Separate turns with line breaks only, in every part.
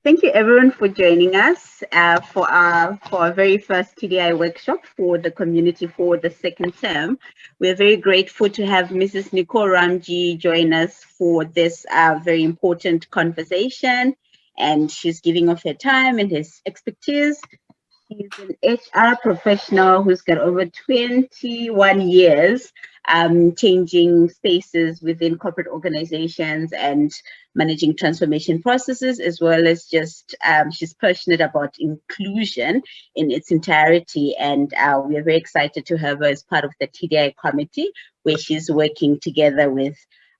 Thank you everyone for joining us for our very first TDI workshop for the community for the second term. We're very grateful to have Mrs. Nicole Ramjee join us for this very important conversation, and she's giving of her time and his expertise. He's an HR professional who's got over 21 years changing spaces within corporate organizations and managing transformation processes, as well as just she's passionate about inclusion in its entirety. And we are very excited to have her as part of the TDI committee, where she's working together with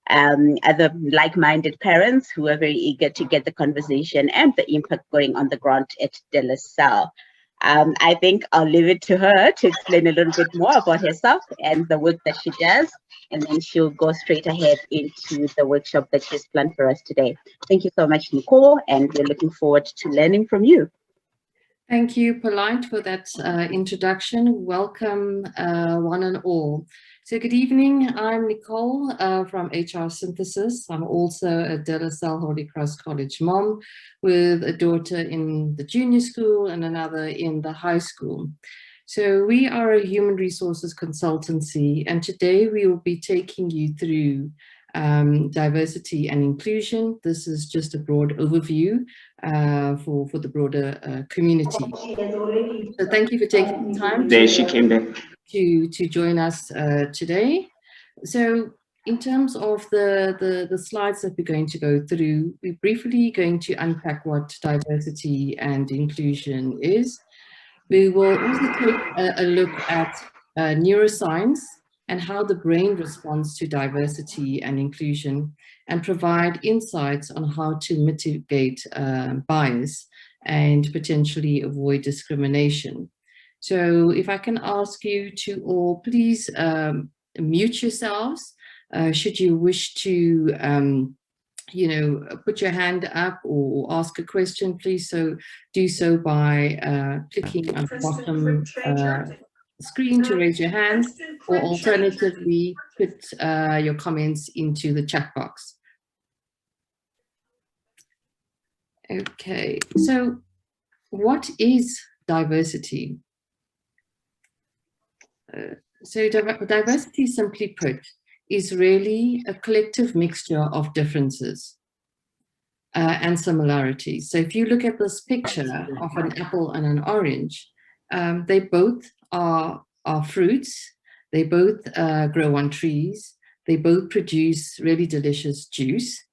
other like-minded parents who are very eager to get the conversation and the impact going on the ground at De La Salle. I think I'll leave it to her to explain a little bit more about herself and the work that she does, and then she'll go straight ahead into the workshop that she's planned for us today. Thank you so much, Nicole, and we're looking forward to learning from you.
Thank you, Polite, for that introduction. Welcome, one and all. So good evening, I'm Nicole from HR Synthesis. I'm also a De La Salle Holy Cross College mom with a daughter in the junior school and another in the high school. So we are a human resources consultancy, and today we will be taking you through diversity and inclusion. This is just a broad overview for the broader community. So thank you for taking the time to join us today. So in terms of the slides that we're going to go through, we're briefly going to unpack what diversity and inclusion is. We will also take a look at neuroscience and how the brain responds to diversity and inclusion, and provide insights on how to mitigate bias and potentially avoid discrimination. So if I can ask you to all please mute yourselves, should you wish to put your hand up or ask a question, please do so by clicking on the bottom screen to raise your hand, or alternatively put your comments into the chat box. Okay, so what is diversity? So diversity, simply put, is really a collective mixture of differences and similarities. So if you look at this picture of an apple and an orange, they both are fruits, they both grow on trees, they both produce really delicious juice,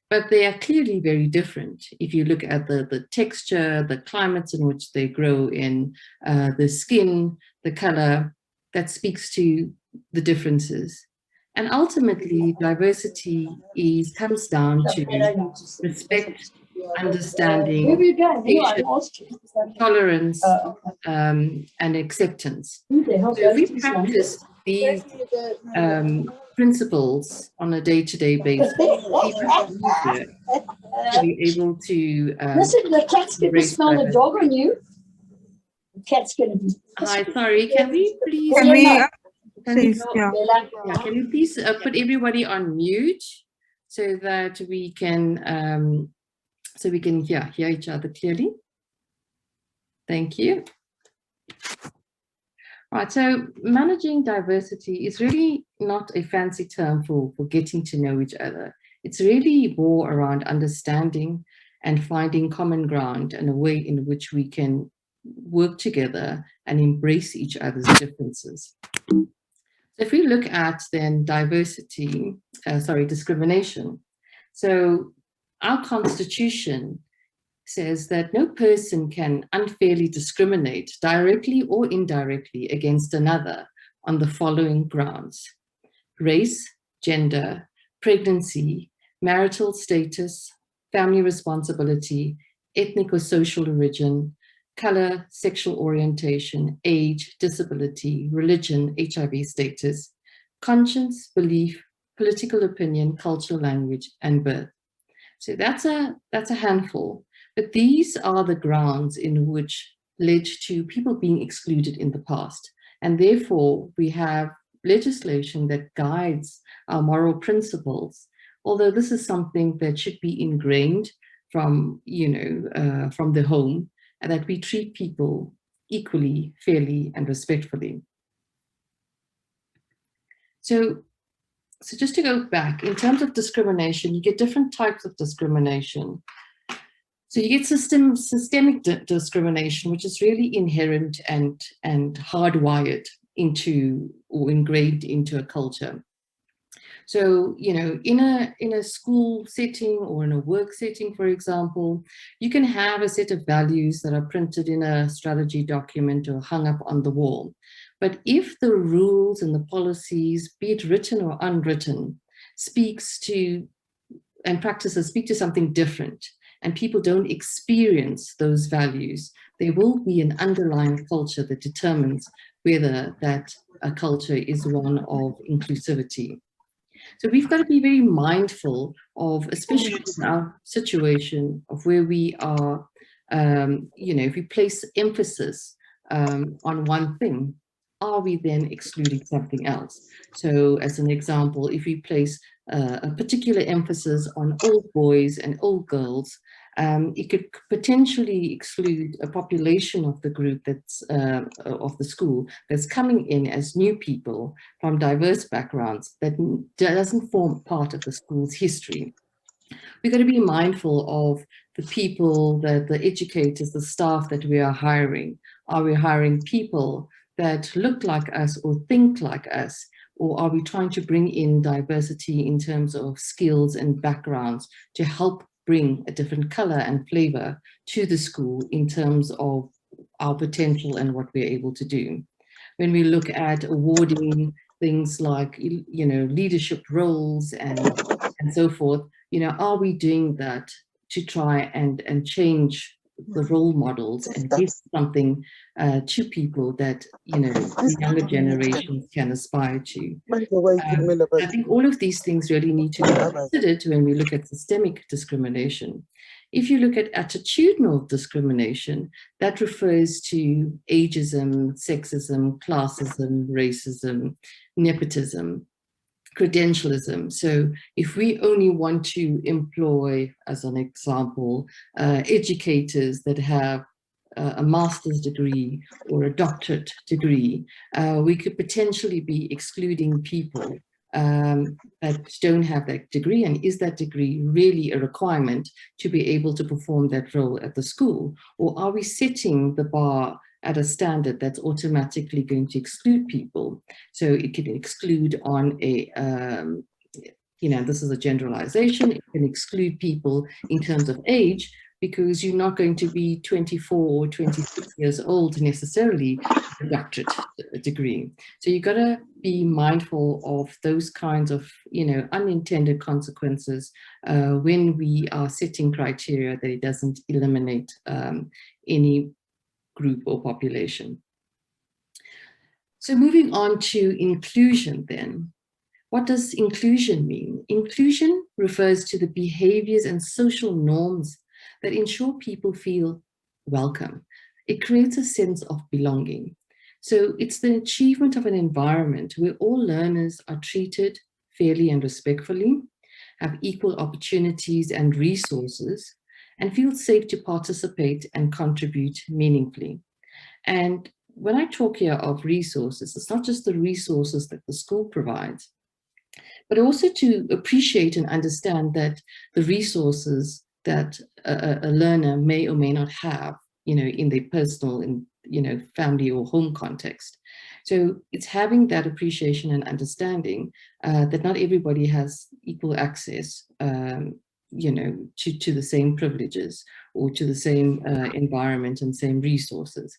but they are clearly very different. If you look at the texture, the climates in which they grow in, the skin, the color, that speaks to the differences. And ultimately, diversity comes down to respect, understanding, patience, tolerance, and acceptance. So if we practice these principles on a day-to-day basis, to be able to
listen, the cat's going to smell the dog on you. The cat's going to be.
Hi, sorry, can we please? Can you please put everybody on mute so that we can hear each other clearly? Thank you. Right, so managing diversity is really not a fancy term for getting to know each other. It's really more around understanding and finding common ground and a way in which we can work together and embrace each other's differences. So if we look at then discrimination. So our Constitution says that no person can unfairly discriminate directly or indirectly against another on the following grounds: race, gender, pregnancy, marital status, family responsibility, ethnic or social origin, color, sexual orientation, age, disability, religion, HIV status, conscience, belief, political opinion, cultural language, and birth. So that's a handful, but these are the grounds in which led to people being excluded in the past. And therefore, we have legislation that guides our moral principles, although this is something that should be ingrained from, from the home, and that we treat people equally, fairly, and respectfully. So just to go back, in terms of discrimination, you get different types of discrimination. So you get systemic discrimination, which is really inherent and hardwired into or engraved into a culture. So, in a school setting or in a work setting, for example, you can have a set of values that are printed in a strategy document or hung up on the wall. But if the rules and the policies, be it written or unwritten, and practices speak to something different, and people don't experience those values, there will be an underlying culture that determines whether that a culture is one of inclusivity. So we've got to be very mindful of, especially in our situation of where we are, if we place emphasis on one thing, are we then excluding something else? So as an example, if we place a particular emphasis on old boys and old girls, it could potentially exclude a population of the group that's of the school that's coming in as new people from diverse backgrounds that doesn't form part of the school's history. We've got to be mindful of the people, the educators, the staff that we are hiring. Are we hiring people that look like us or think like us? Or are we trying to bring in diversity in terms of skills and backgrounds to help bring a different color and flavor to the school in terms of our potential and what we're able to do? When we look at awarding things like, leadership roles and so forth, are we doing that to try and change the role models and give something to people that, the younger generations can aspire to? I think all of these things really need to be considered when we look at systemic discrimination. If you look at attitudinal discrimination, that refers to ageism, sexism, classism, racism, nepotism, credentialism. So if we only want to employ, as an example, educators that have a master's degree or a doctorate degree, we could potentially be excluding people that don't have that degree. And is that degree really a requirement to be able to perform that role at the school? Or are we setting the bar at a standard that's automatically going to exclude people? So it can exclude on a, this is a generalization, it can exclude people in terms of age, because you're not going to be 24 or 26 years old necessarily with a doctorate degree. So you've got to be mindful of those kinds of, unintended consequences when we are setting criteria that it doesn't eliminate any group or population. So moving on to inclusion then. What does inclusion mean? Inclusion refers to the behaviors and social norms that ensure people feel welcome. It creates a sense of belonging. So it's the achievement of an environment where all learners are treated fairly and respectfully, have equal opportunities and resources, and feel safe to participate and contribute meaningfully. And when I talk here of resources, it's not just the resources that the school provides, but also to appreciate and understand that the resources that a learner may or may not have, in their personal and, family or home context. So it's having that appreciation and understanding that not everybody has equal access, to the same privileges or to the same environment and same resources.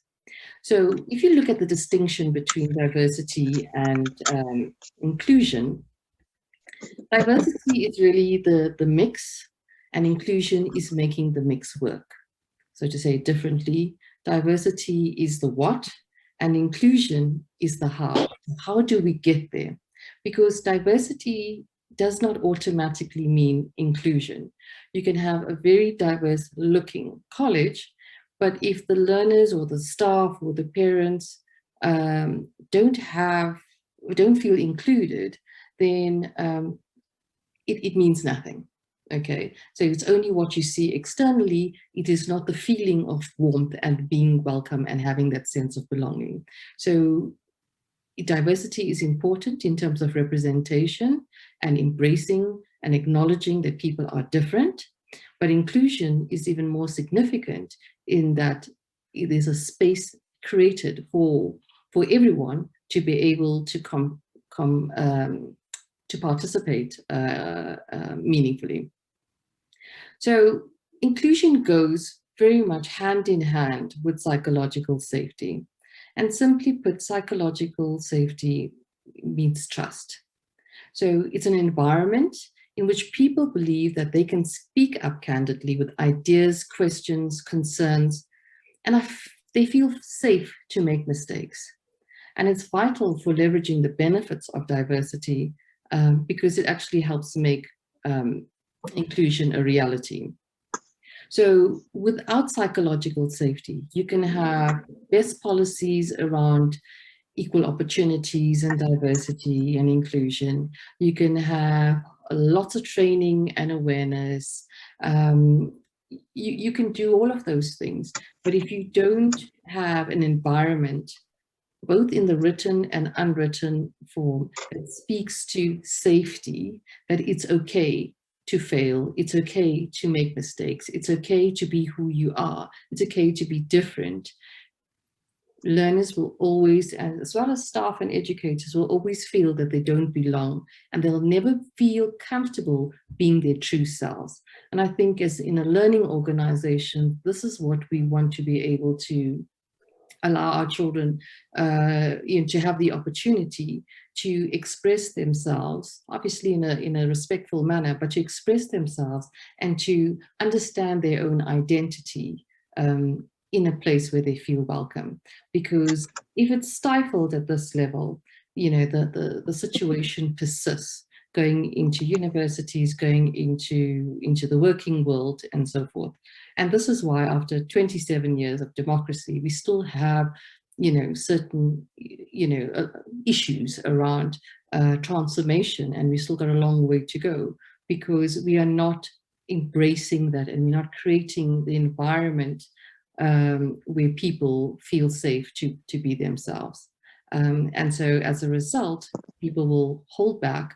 So if you look at the distinction between diversity and inclusion, diversity is really the mix, and inclusion is making the mix work. So to say it differently, diversity is the what, and inclusion is the how. How do we get there? Because diversity does not automatically mean inclusion. You can have a very diverse looking college, but if the learners or the staff or the parents don't feel included, then it means nothing. Okay, so it's only what you see externally. It is not the feeling of warmth and being welcome and having that sense of belonging. So diversity is important in terms of representation and embracing and acknowledging that people are different. But inclusion is even more significant in that it is a space created for everyone to be able to to participate meaningfully. So inclusion goes very much hand in hand with psychological safety. And simply put, psychological safety means trust. So it's an environment in which people believe that they can speak up candidly with ideas, questions, concerns, and they feel safe to make mistakes. And it's vital for leveraging the benefits of diversity because it actually helps make inclusion a reality. So without psychological safety, you can have best policies around equal opportunities and diversity and inclusion. You can have lots of training and awareness. You can do all of those things. But if you don't have an environment, both in the written and unwritten form, that speaks to safety, that it's okay to fail, it's okay to make mistakes, it's okay to be who you are, it's okay to be different, learners will always, and as well as staff and educators, will always feel that they don't belong, and they'll never feel comfortable being their true selves. And I think as in a learning organization, this is what we want to be able to allow our children to have the opportunity to express themselves, obviously in a respectful manner, but to express themselves and to understand their own identity in a place where they feel welcome. Because if it's stifled at this level, the situation persists, going into universities, going into the working world, and so forth. And this is why after 27 years of democracy, we still have, certain, issues around transformation, and we still got a long way to go because we are not embracing that, and we're not creating the environment where people feel safe to be themselves. And so as a result, people will hold back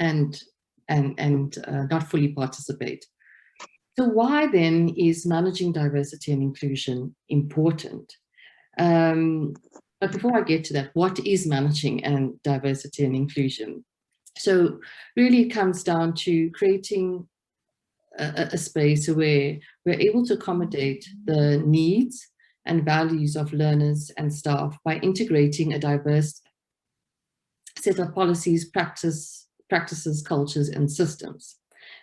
and not fully participate. So why then is managing diversity and inclusion important? But before I get to that, what is managing and diversity and inclusion? So really it comes down to creating a space where we're able to accommodate the needs and values of learners and staff by integrating a diverse set of policies, practices, cultures, and systems.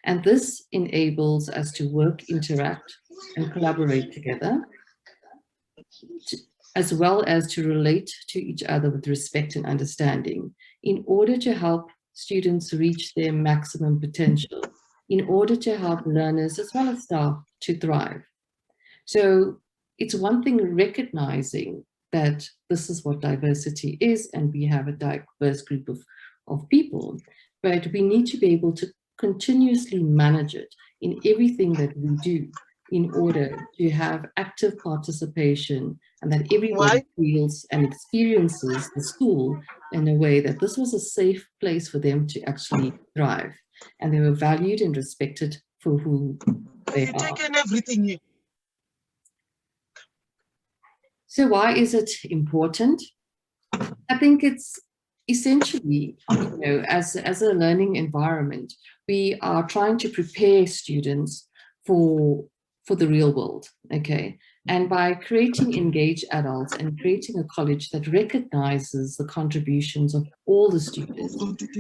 And this enables us to work, interact, and collaborate together, as well as to relate to each other with respect and understanding, in order to help students reach their maximum potential, in order to help learners as well as staff to thrive. So it's one thing recognizing that this is what diversity is, and we have a diverse group of people, but we need to be able to continuously manage it in everything that we do in order to have active participation, and that everyone feels and experiences the school in a way that this was a safe place for them to actually thrive, and they were valued and respected for who they are.
Everything.
So why is it important? I think it's essentially, as a learning environment, we are trying to prepare students for the real world, okay? And by creating engaged adults and creating a college that recognizes the contributions of all the students,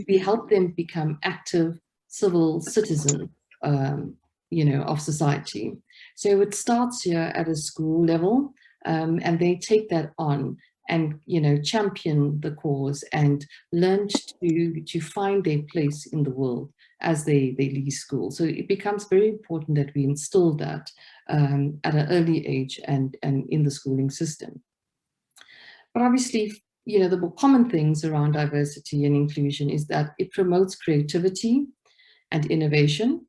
we help them become active civil citizens, of society. So it starts here at a school level, and they take that on and champion the cause and learn to find their place in the world as they leave school. So it becomes very important that we instill that at an early age and in the schooling system. But obviously, the more common things around diversity and inclusion is that it promotes creativity and innovation.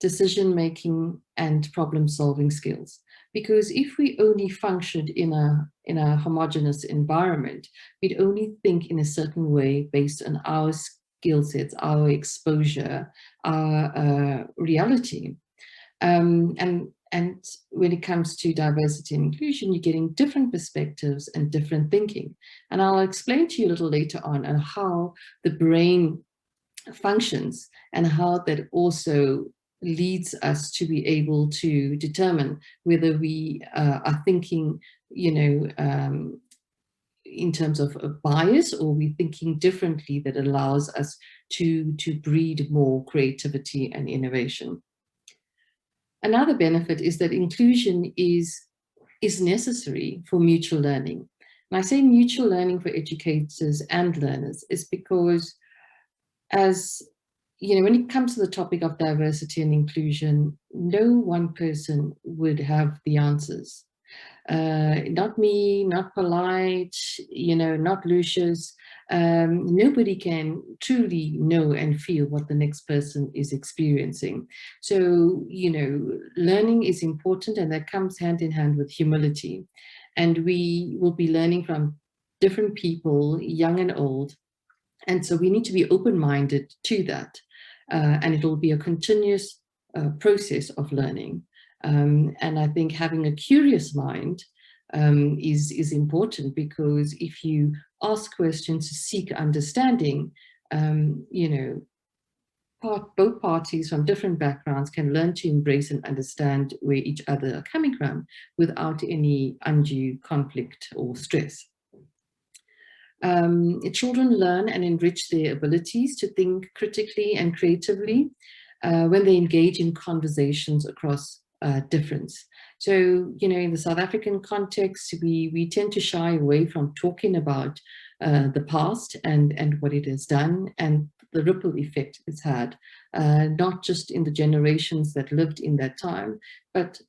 decision-making, and problem-solving skills. Because if we only functioned in a homogeneous environment, we'd only think in a certain way based on our skill sets, our exposure, our reality. And when it comes to diversity and inclusion, you're getting different perspectives and different thinking. And I'll explain to you a little later on how the brain functions and how that also leads us to be able to determine whether we are thinking, in terms of a bias, or we're thinking differently that allows us to breed more creativity and innovation. Another benefit is that inclusion is necessary for mutual learning. And I say mutual learning for educators and learners is because, as you know, when it comes to the topic of diversity and inclusion, no one person would have the answers. Not me, not Polite, not Lucius. Nobody can truly know and feel what the next person is experiencing. So, learning is important, and that comes hand in hand with humility. And we will be learning from different people, young and old. And so we need to be open-minded to that. And it will be a continuous process of learning. And I think having a curious mind is important, because if you ask questions to seek understanding, both parties from different backgrounds can learn to embrace and understand where each other are coming from without any undue conflict or stress. Children learn and enrich their abilities to think critically and creatively when they engage in conversations across difference. So, in the South African context, we tend to shy away from talking about the past and what it has done and the ripple effect it's had, not just in the generations that lived in that time, but,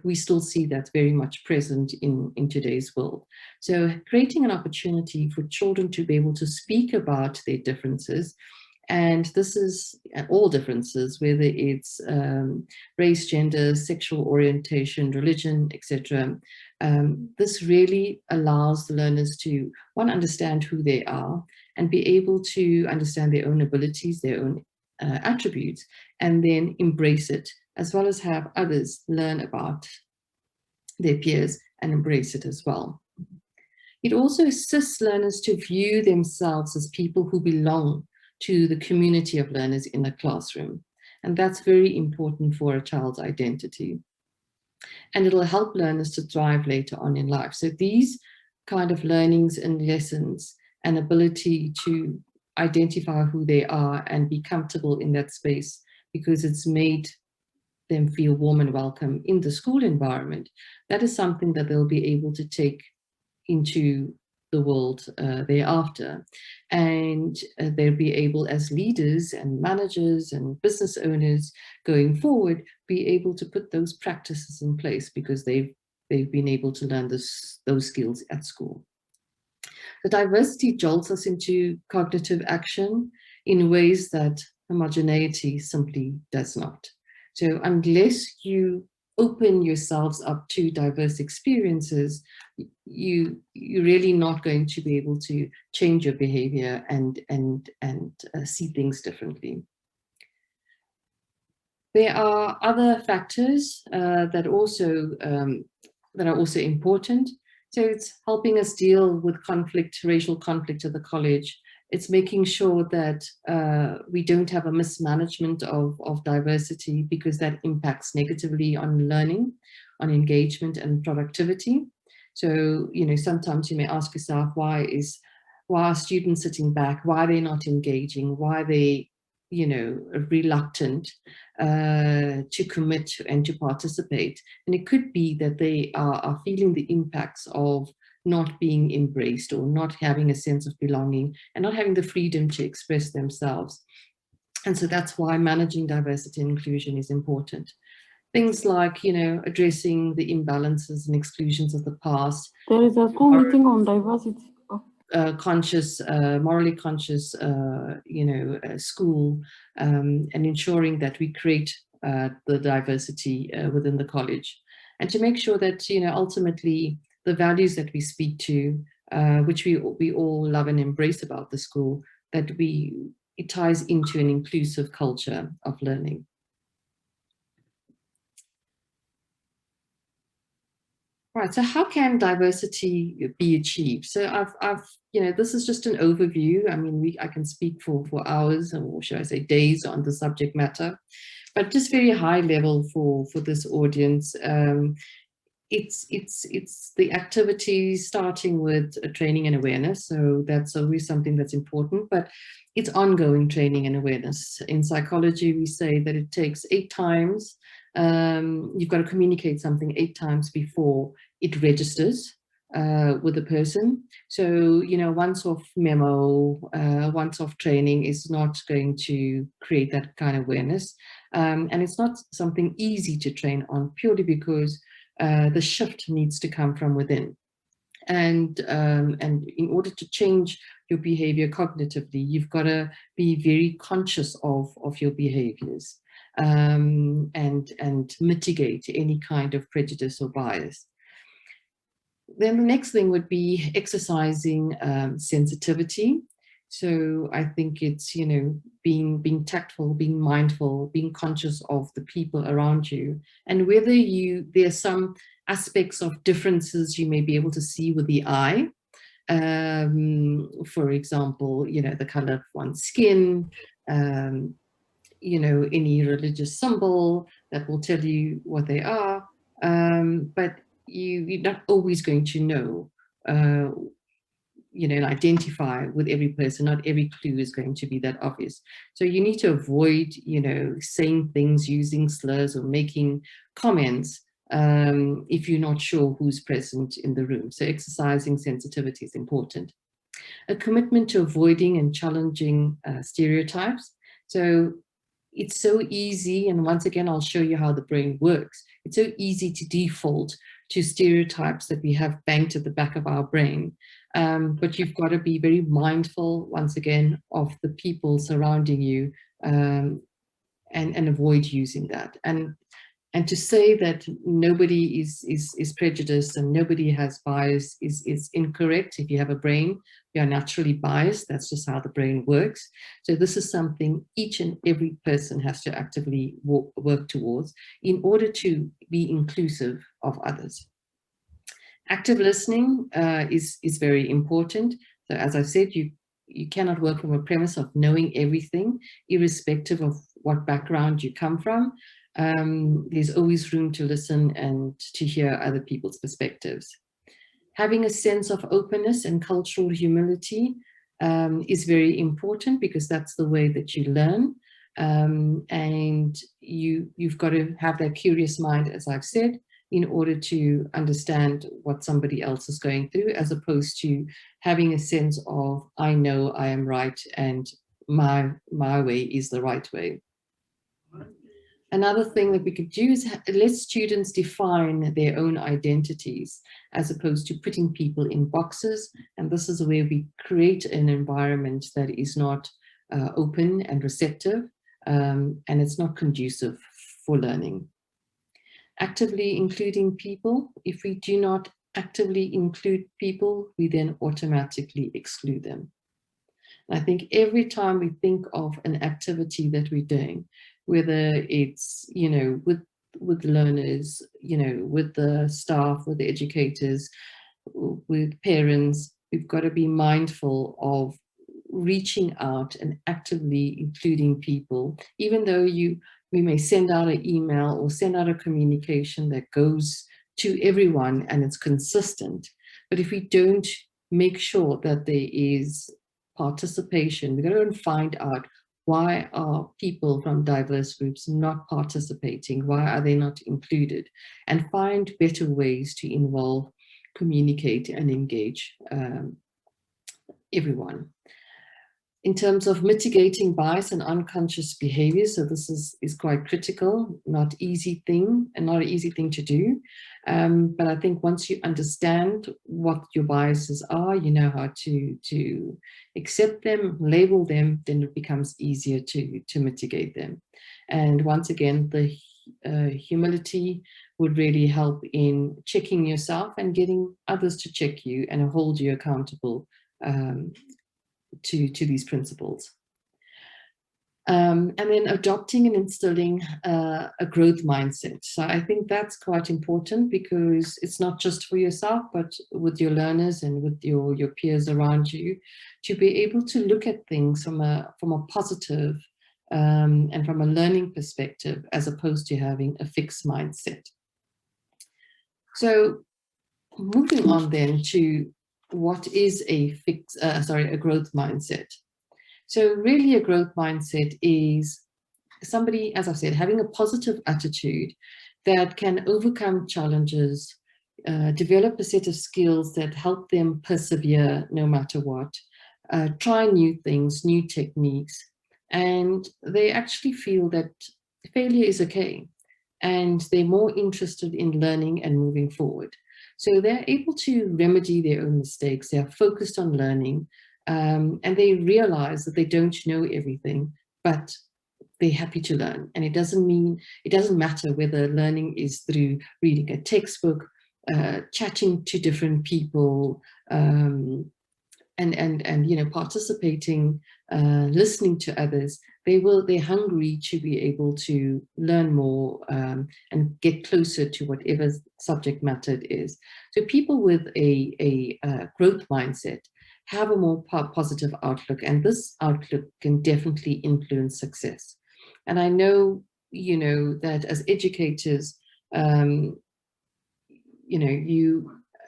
we still see that very much present in today's world. So creating an opportunity for children to be able to speak about their differences, and this is all differences, whether it's race, gender, sexual orientation, religion, etc. This really allows the learners to, one, understand who they are and be able to understand their own abilities, their own attributes, and then embrace it, as well as have others learn about their peers and embrace it as well. It also assists learners to view themselves as people who belong to the community of learners in the classroom. And that's very important for a child's identity. And it'll help learners to thrive later on in life. So these kind of learnings and lessons and ability to identify who they are and be comfortable in that space, because it's made them feel warm and welcome in the school environment, that is something that they'll be able to take into the world thereafter. And they'll be able, as leaders and managers and business owners going forward, be able to put those practices in place because they've been able to learn those skills at school. The diversity jolts us into cognitive action in ways that homogeneity simply does not. So unless you open yourselves up to diverse experiences, you're really not going to be able to change your behavior and see things differently. There are other factors that are also important. So it's helping us deal with conflict, racial conflict at the college. It's making sure that we don't have a mismanagement of diversity, because that impacts negatively on learning, on engagement and productivity. So, sometimes you may ask yourself, why are students sitting back? Why are they not engaging? Why are they, reluctant to commit and to participate? And it could be that they are feeling the impacts of not being embraced, or not having a sense of belonging, and not having the freedom to express themselves. And so that's why managing diversity and inclusion is important. Things like, addressing the imbalances and exclusions of the past.
There is a school meeting on diversity.
Morally conscious, school, and ensuring that we create the diversity within the college, and to make sure that, you know, ultimately the values that we speak to, which we all love and embrace about the school, that it ties into an inclusive culture of learning. Right, so how can diversity be achieved? So I've you know, this is just an overview. I mean, I can speak for hours, or should I say days, on the subject matter, but just very high level for this audience. It's the activities starting with training and awareness. So that's always something that's important, but it's ongoing training and awareness. In psychology, we say that it takes 8 times. You've got to communicate something 8 times before it registers with a person. So, you know, once-off memo, once-off training is not going to create that kind of awareness. And it's not something easy to train on, purely because the shift needs to come from within. And in order to change your behavior cognitively, you've got to be very conscious of your behaviors, and mitigate any kind of prejudice or bias. Then the next thing would be exercising sensitivity. So I think it's, you know, being tactful, being mindful, being conscious of the people around you, and whether there's some aspects of differences you may be able to see with the eye. For example, you know, the color of one's skin, you know, any religious symbol that will tell you what they are, but you're not always going to know, you know, and identify with every person. Not every clue is going to be that obvious. So you need to avoid, you know, saying things, using slurs, or making comments if you're not sure who's present in the room. So exercising sensitivity is important. A commitment to avoiding and challenging stereotypes. So it's so easy, and once again, I'll show you how the brain works. It's so easy to default to stereotypes that we have banked at the back of our brain. But you've got to be very mindful, once again, of the people surrounding you, and avoid using that. And to say that nobody is prejudiced and nobody has bias is incorrect. If you have a brain, you are naturally biased. That's just how the brain works. So this is something each and every person has to actively work towards in order to be inclusive of others. Active listening is very important. So as I said, you cannot work from a premise of knowing everything, irrespective of what background you come from. There's always room to listen and to hear other people's perspectives. Having a sense of openness and cultural humility is very important, because that's the way that you learn. And you've got to have that curious mind, as I've said, in order to understand what somebody else is going through, as opposed to having a sense of, I know I am right and my way is the right way. Another thing that we could do is let students define their own identities, as opposed to putting people in boxes. And this is where we create an environment that is not open and receptive, and it's not conducive for learning. Actively including people. If we do not actively include people, we then automatically exclude them. And I think every time we think of an activity that we're doing, whether it's, you know, with learners, you know, with the staff, with the educators, with parents, we've got to be mindful of reaching out and actively including people, even though we may send out an email or send out a communication that goes to everyone and it's consistent. But if we don't make sure that there is participation, we're going to go and find out, why are people from diverse groups not participating? Why are they not included? And find better ways to involve, communicate, and engage everyone. In terms of mitigating bias and unconscious behavior, so this is quite critical, not an easy thing to do. But I think once you understand what your biases are, you know how to accept them, label them, then it becomes easier to mitigate them. And once again, the humility would really help in checking yourself and getting others to check you and hold you accountable to these principles. And then adopting and instilling a growth mindset. So I think that's quite important, because it's not just for yourself, but with your learners and with your peers around you, to be able to look at things from a positive and from a learning perspective, as opposed to having a fixed mindset. So moving on then to what is a growth mindset. So really a growth mindset is somebody, as I've said, having a positive attitude that can overcome challenges, develop a set of skills that help them persevere no matter what, try new things, new techniques, and they actually feel that failure is okay, and they're more interested in learning and moving forward. So they're able to remedy their own mistakes, they're focused on learning, and they realize that they don't know everything, but they're happy to learn. And it doesn't matter whether learning is through reading a textbook, chatting to different people, and you know, participating, listening to others. They're hungry to be able to learn more and get closer to whatever subject matter it is. So people with a growth mindset have a more positive outlook, and this outlook can definitely influence success. And I know, you know, that as educators, you know,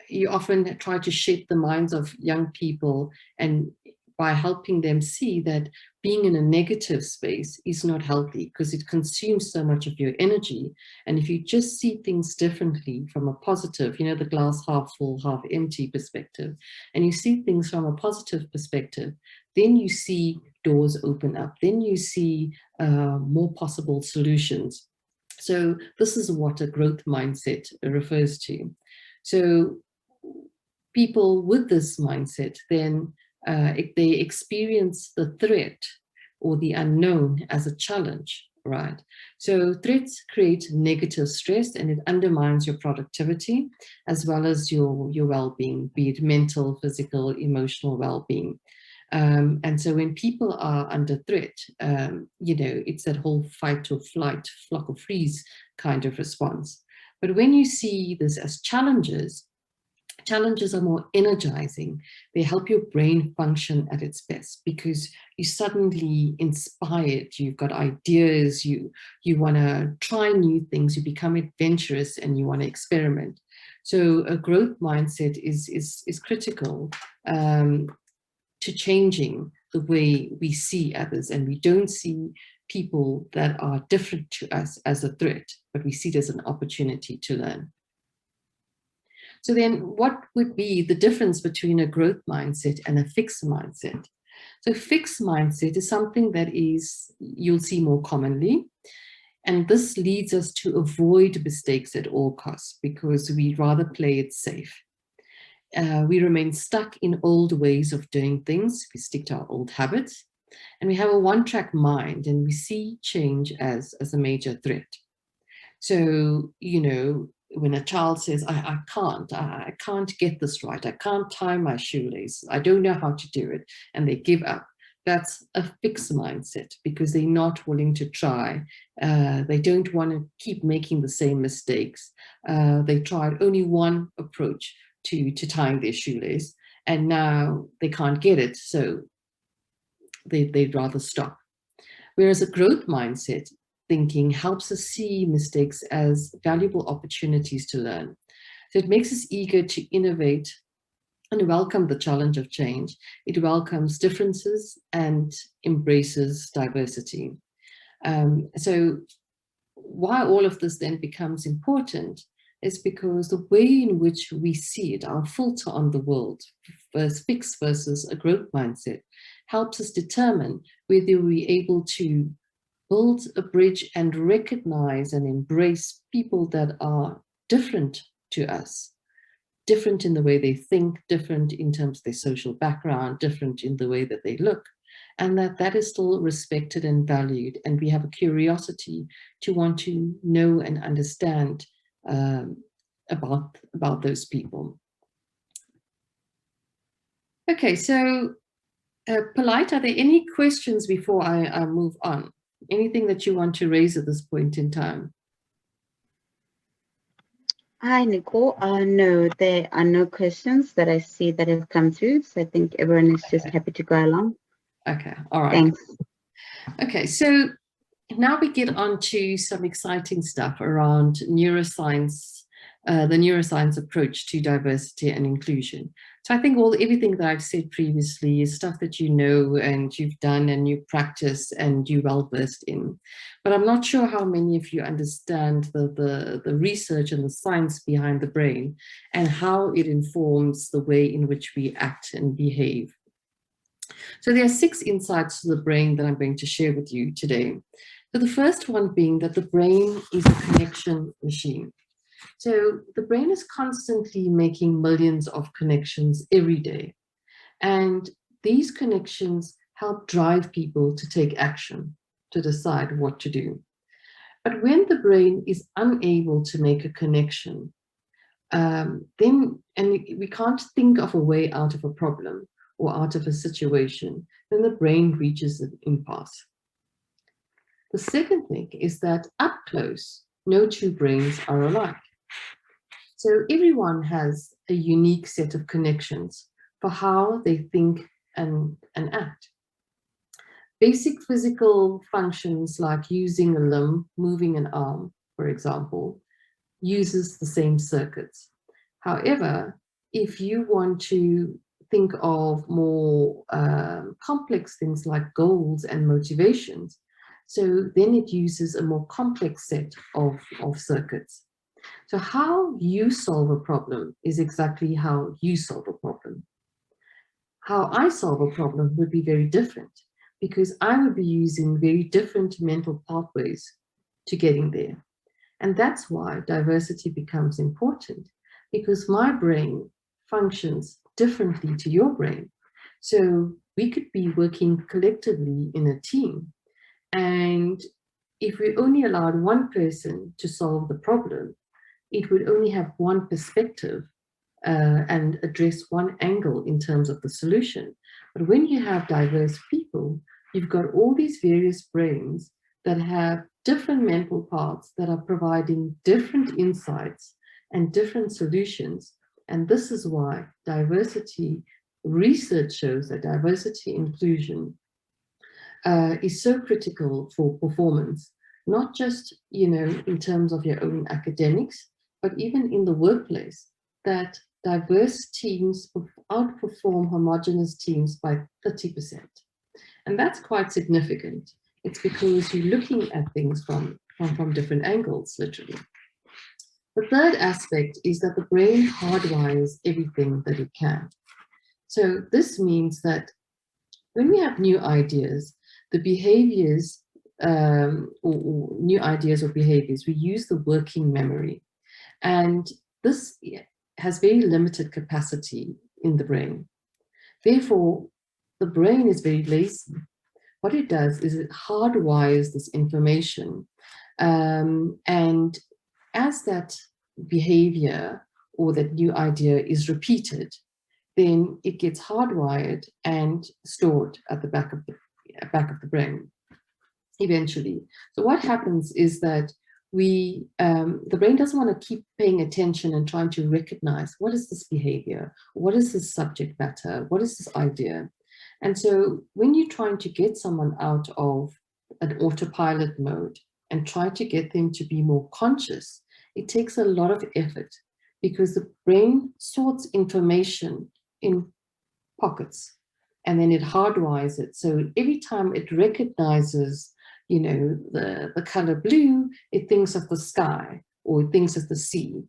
you often try to shape the minds of young people, and by helping them see that being in a negative space is not healthy, because it consumes so much of your energy. And if you just see things differently from a positive, you know, the glass half full, half empty perspective, and you see things from a positive perspective, then you see doors open up, then you see more possible solutions. So this is what a growth mindset refers to. So people with this mindset, then if they experience the threat or the unknown as a challenge, right? So threats create negative stress, and it undermines your productivity as well as your well-being, be it mental, physical, emotional well-being. And so when people are under threat, you know, it's that whole fight or flight, flock or freeze kind of response. But when you see this as challenges, challenges are more energizing. They help your brain function at its best, because you're suddenly inspired, you've got ideas, you want to try new things, you become adventurous, and you want to experiment. So a growth mindset is critical to changing the way we see others, and we don't see people that are different to us as a threat, but we see it as an opportunity to learn. So then what would be the difference between a growth mindset and a fixed mindset? So fixed mindset is something that you'll see more commonly. And this leads us to avoid mistakes at all costs, because we rather play it safe. We remain stuck in old ways of doing things. We stick to our old habits, and we have a one-track mind, and we see change as a major threat. So, you know, when a child says, I can't get this right, I can't tie my shoelace, I don't know how to do it, and they give up, that's a fixed mindset, because they're not willing to try. They don't want to keep making the same mistakes. They tried only one approach to tying their shoelace, and now they can't get it, so they'd rather stop. Whereas a growth mindset thinking helps us see mistakes as valuable opportunities to learn. So it makes us eager to innovate and welcome the challenge of change. It welcomes differences and embraces diversity. So why all of this then becomes important is because the way in which we see it, our filter on the world, fixed versus a growth mindset, helps us determine whether we're able to build a bridge and recognize and embrace people that are different to us, different in the way they think, different in terms of their social background, different in the way that they look, and that is still respected and valued, and we have a curiosity to want to know and understand about those people. Okay, so Polite, are there any questions before I move on? Anything that you want to raise at this point in time?
Hi, Nicole. No, there are no questions that I see that have come through. So I think everyone is just happy to go along.
Okay, all right.
Thanks.
Okay, so now we get on to some exciting stuff around neuroscience, the neuroscience approach to diversity and inclusion. So I think everything that I've said previously is stuff that you know and you've done and you practice and you're well versed in. But I'm not sure how many of you understand the research and the science behind the brain and how it informs the way in which we act and behave. So there are 6 insights to the brain that I'm going to share with you today. So the first one being that the brain is a connection machine. So the brain is constantly making millions of connections every day. And these connections help drive people to take action, to decide what to do. But when the brain is unable to make a connection, and we can't think of a way out of a problem or out of a situation, then the brain reaches an impasse. The second thing is that up close, no 2 brains are alike. So everyone has a unique set of connections for how they think and act. Basic physical functions like using a limb, moving an arm, for example, uses the same circuits. However, if you want to think of more complex things like goals and motivations, so then it uses a more complex set of circuits. So how you solve a problem is exactly how you solve a problem. How I solve a problem would be very different because I would be using very different mental pathways to getting there. And that's why diversity becomes important, because my brain functions differently to your brain. So we could be working collectively in a team. And if we only allowed one person to solve the problem, it would only have one perspective and address one angle in terms of the solution. But when you have diverse people, you've got all these various brains that have different mental paths that are providing different insights and different solutions. And this is why diversity, research shows that diversity inclusion is so critical for performance, not just, in terms of your own academics, but even in the workplace, that diverse teams outperform homogeneous teams by 30%. And that's quite significant. It's because you're looking at things from different angles, literally. The third aspect is that the brain hardwires everything that it can. So this means that when we have new ideas, the behaviors, or new ideas or behaviors, we use the working memory. And this has very limited capacity in the brain. Therefore, the brain is very lazy. What it does is it hardwires this information. And as that behavior or that new idea is repeated, then it gets hardwired and stored at the back of the brain eventually. So what happens is that the brain doesn't want to keep paying attention and trying to recognize what is this behavior, what is this subject matter, what is this idea. And so when you're trying to get someone out of an autopilot mode and try to get them to be more conscious, it takes a lot of effort because the brain sorts information in pockets and then it hardwires it. So every time it recognizes the color blue, it thinks of the sky or it thinks of the sea.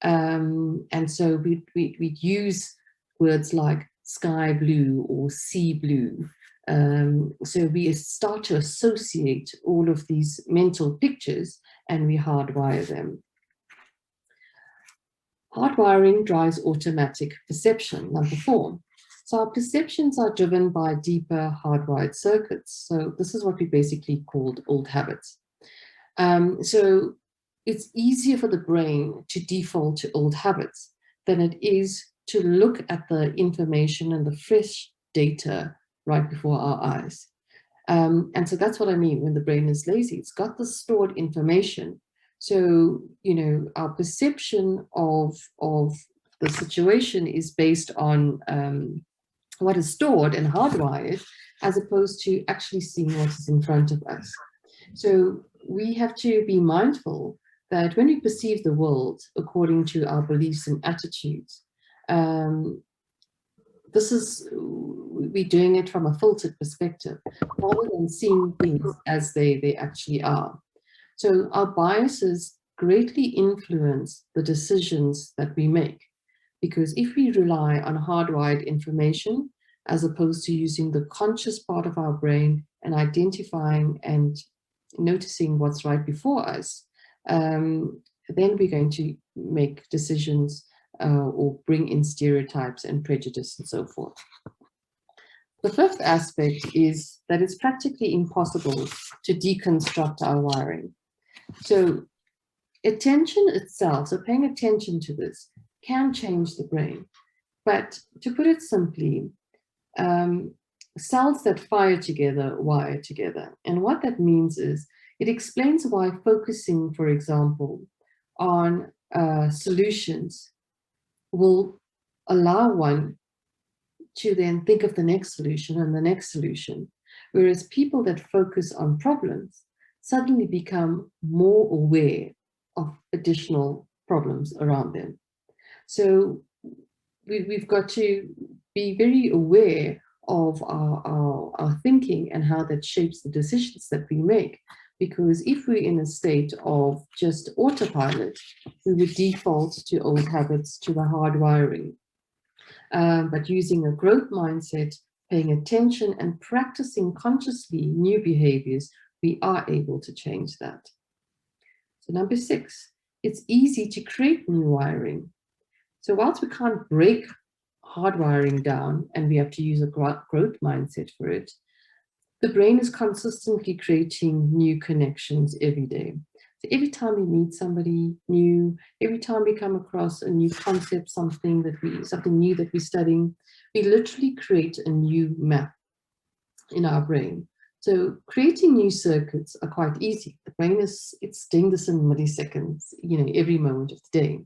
And so we use words like sky blue or sea blue. So we start to associate all of these mental pictures and we hardwire them. Hardwiring drives automatic perception, number 4. So our perceptions are driven by deeper hardwired circuits. So this is what we basically called old habits. So it's easier for the brain to default to old habits than it is to look at the information and the fresh data right before our eyes. And so that's what I mean when the brain is lazy. It's got the stored information. So, you know, our perception of the situation is based on what is stored and hardwired, as opposed to actually seeing what is in front of us. So we have to be mindful that when we perceive the world according to our beliefs and attitudes, we're doing it from a filtered perspective, rather than seeing things as they actually are. So our biases greatly influence the decisions that we make, because if we rely on hardwired information, as opposed to using the conscious part of our brain and identifying and noticing what's right before us, then we're going to make decisions or bring in stereotypes and prejudice and so forth. The fifth aspect is that it's practically impossible to deconstruct our wiring. So attention itself, so paying attention to this, can change the brain. But to put it simply, cells that fire together wire together. And what that means is it explains why focusing, for example, on solutions will allow one to then think of the next solution and the next solution, whereas people that focus on problems suddenly become more aware of additional problems around them. So we've got to be very aware of our thinking and how that shapes the decisions that we make. Because if we're in a state of just autopilot, we would default to old habits, to the hardwiring. But using a growth mindset, paying attention and practicing consciously new behaviors, we are able to change that. So number 6, it's easy to create new wiring. So whilst we can't break hardwiring down and we have to use a growth mindset for it, the brain is consistently creating new connections every day. So every time we meet somebody new, every time we come across a new concept, something new that we're studying, we literally create a new map in our brain. So creating new circuits are quite easy. The brain it's doing this in milliseconds, every moment of the day.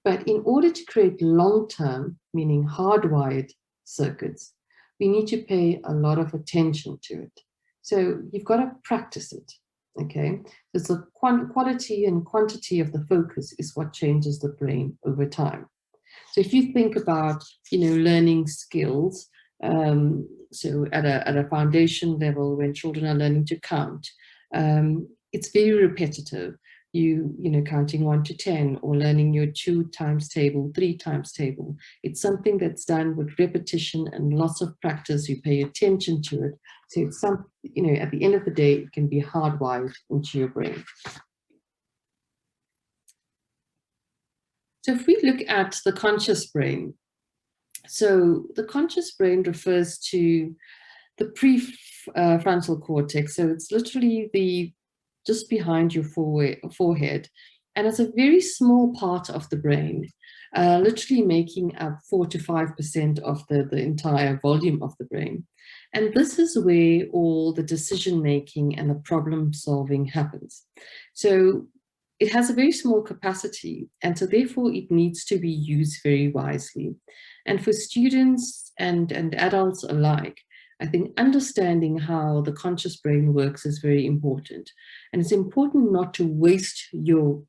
But in order to create long-term, meaning hardwired circuits, we need to pay a lot of attention to it. So you've got to practice it, okay? So the quality and quantity of the focus is what changes the brain over time. So if you think about, learning skills, so at a foundation level, when children are learning to count, it's very repetitive. Counting 1 to 10 or learning your 2 times table, 3 times table. It's something that's done with repetition and lots of practice. You pay attention to it. So it's at the end of the day, it can be hardwired into your brain. So if we look at the conscious brain, so the conscious brain refers to the prefrontal cortex. So it's literally just behind your forehead. And it's a very small part of the brain, literally making up 4 to 5% of the entire volume of the brain. And this is where all the decision-making and the problem-solving happens. So it has a very small capacity, and so therefore it needs to be used very wisely. And for students and adults alike, I think understanding how the conscious brain works is very important. And it's important not to waste your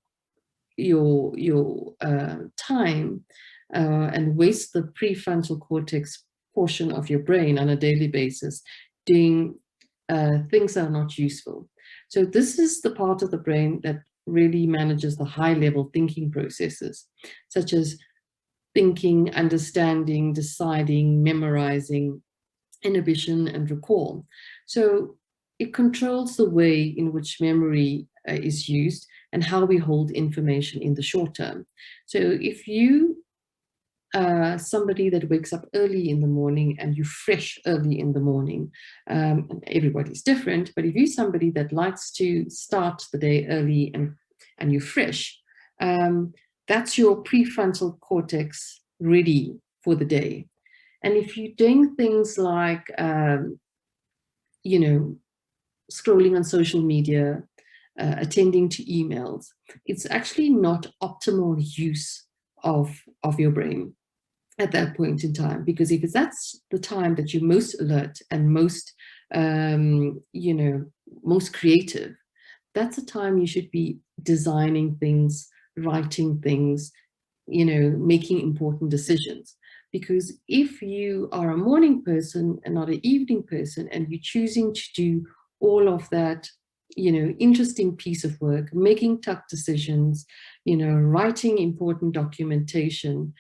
time and waste the prefrontal cortex portion of your brain on a daily basis doing things that are not useful. So this is the part of the brain that really manages the high-level thinking processes, such as thinking, understanding, deciding, memorizing, inhibition, and recall. So it controls the way in which memory is used, and how we hold information in the short term. So if you somebody that wakes up early in the morning and you fresh early in the morning, and everybody's different, but if you're somebody that likes to start the day early and you're fresh, that's your prefrontal cortex ready for the day. And if you're doing things like, you know, scrolling on social media, attending to emails, it's actually not optimal use of your brain at that point in time, because if that's the time that you're most alert and most, you know, most creative, that's a time you should be designing things, writing things, you know, making important decisions. Because if you are a morning person and not an evening person, and you're choosing to do all of that, you know, interesting piece of work, making tough decisions, you know, writing important documentation,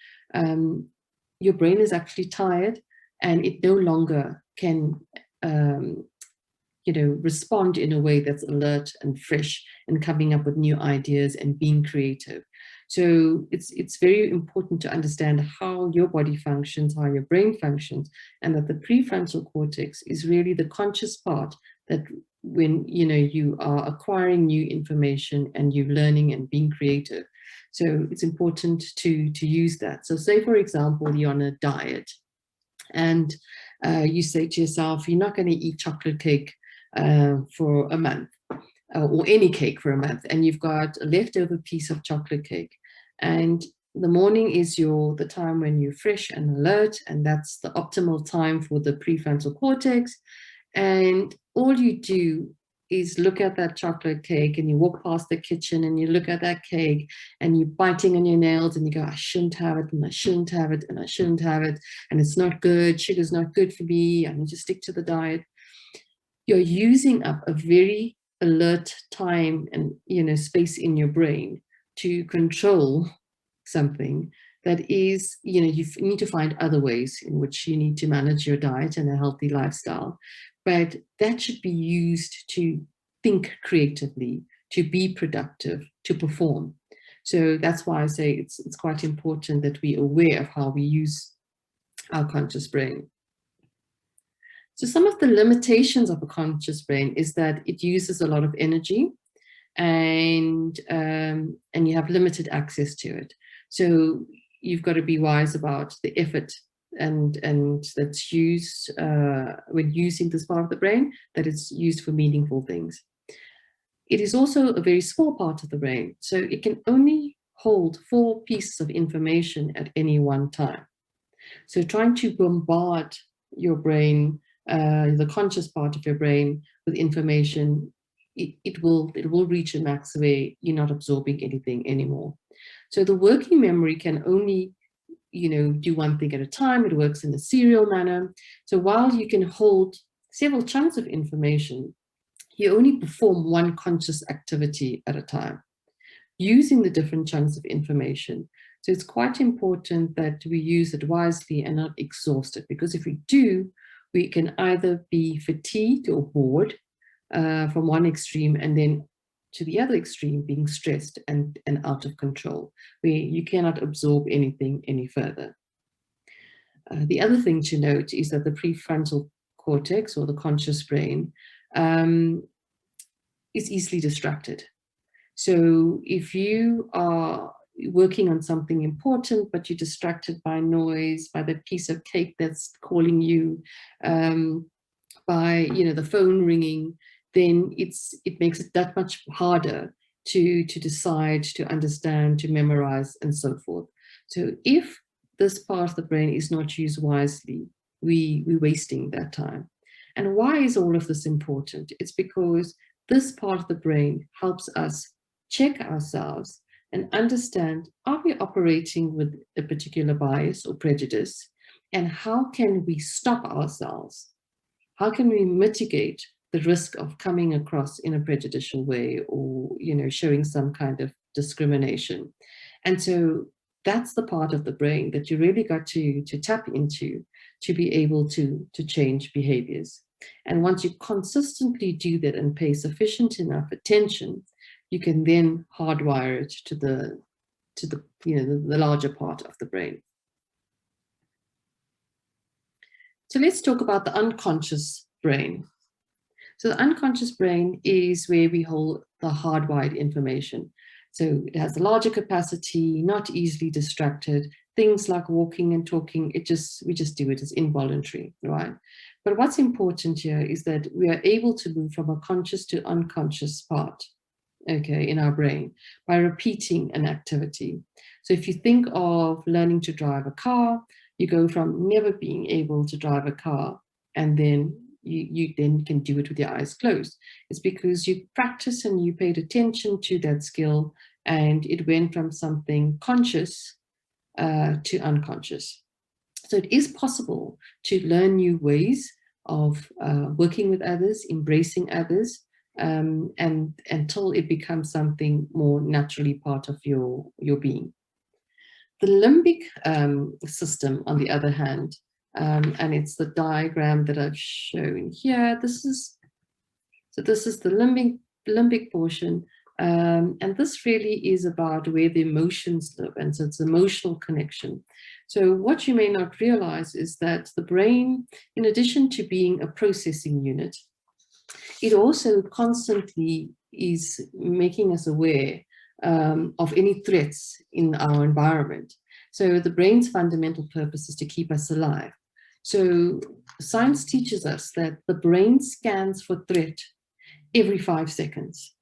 your brain is actually tired and it no longer can, you know, respond in a way that's alert and fresh and coming up with new ideas and being creative. So it's very important to understand how your body functions, how your brain functions, and that the prefrontal cortex is really the conscious part that when, you know, you are acquiring new information and you're learning and being creative. So it's important to use that. So say, for example, you're on a diet and you say to yourself, you're not going to eat chocolate cake for a month, or any cake for a month, and you've got a leftover piece of chocolate cake, and the morning is the time when you're fresh and alert, and that's the optimal time for the prefrontal cortex. And all you do is look at that chocolate cake, and you walk past the kitchen and you look at that cake and you're biting on your nails and you go, I shouldn't have it, and I shouldn't have it, and I shouldn't have it, and it's not good, sugar's not good for me, I need to stick to the diet. You're using up a very alert time and, you know, space in your brain to control something that is, you know, you need to find other ways in which you need to manage your diet and a healthy lifestyle. But that should be used to think creatively, to be productive, to perform. So that's why I say it's quite important that we're aware of how we use our conscious brain. So some of the limitations of a conscious brain is that it uses a lot of energy, and you have limited access to it. So you've got to be wise about the effort and that's used when using this part of the brain, that it's used for meaningful things. It is also a very small part of the brain, so it can only hold 4 pieces of information at any one time. So trying to bombard your brain, the conscious part of your brain, with information, it will reach a max where you're not absorbing anything anymore. So the working memory can only, you know, do one thing at a time. It works in a serial manner. So while you can hold several chunks of information, you only perform one conscious activity at a time, using the different chunks of information. So it's quite important that we use it wisely and not exhaust it, because if we do, we can either be fatigued or bored from one extreme, and then to the other extreme, being stressed and out of control, where you cannot absorb anything any further. The other thing to note is that the prefrontal cortex, or the conscious brain, is easily distracted. So if you are working on something important, but you're distracted by noise, by the piece of cake that's calling you, by, you know, the phone ringing, then it makes it that much harder to decide, to understand, to memorize, and so forth. So if this part of the brain is not used wisely, we're wasting that time. And why is all of this important? It's because this part of the brain helps us check ourselves and understand, are we operating with a particular bias or prejudice? And how can we stop ourselves? How can we mitigate the risk of coming across in a prejudicial way, or, you know, showing some kind of discrimination? And so that's the part of the brain that you really got to tap into to be able to change behaviors. And once you consistently do that and pay sufficient enough attention, you can then hardwire it to the the larger part of the brain. So let's talk about the unconscious brain. So the unconscious brain is where we hold the hardwired information. So it has a larger capacity, not easily distracted. Things like walking and talking, we just do it as involuntary, right? But what's important here is that we are able to move from a conscious to unconscious part, okay, in our brain by repeating an activity. So if you think of learning to drive a car, you go from never being able to drive a car, and then you then can do it with your eyes closed. It's because you practice and you paid attention to that skill, and it went from something conscious to unconscious. So it is possible to learn new ways of working with others, embracing others, and until it becomes something more naturally part of your being. The limbic system, on the other hand, and it's the diagram that I've shown here. This is the limbic portion, and this really is about where the emotions live, and so it's emotional connection. So what you may not realize is that the brain, in addition to being a processing unit, it also constantly is making us aware of any threats in our environment. So the brain's fundamental purpose is to keep us alive. So science teaches us that the brain scans for threat every 5 seconds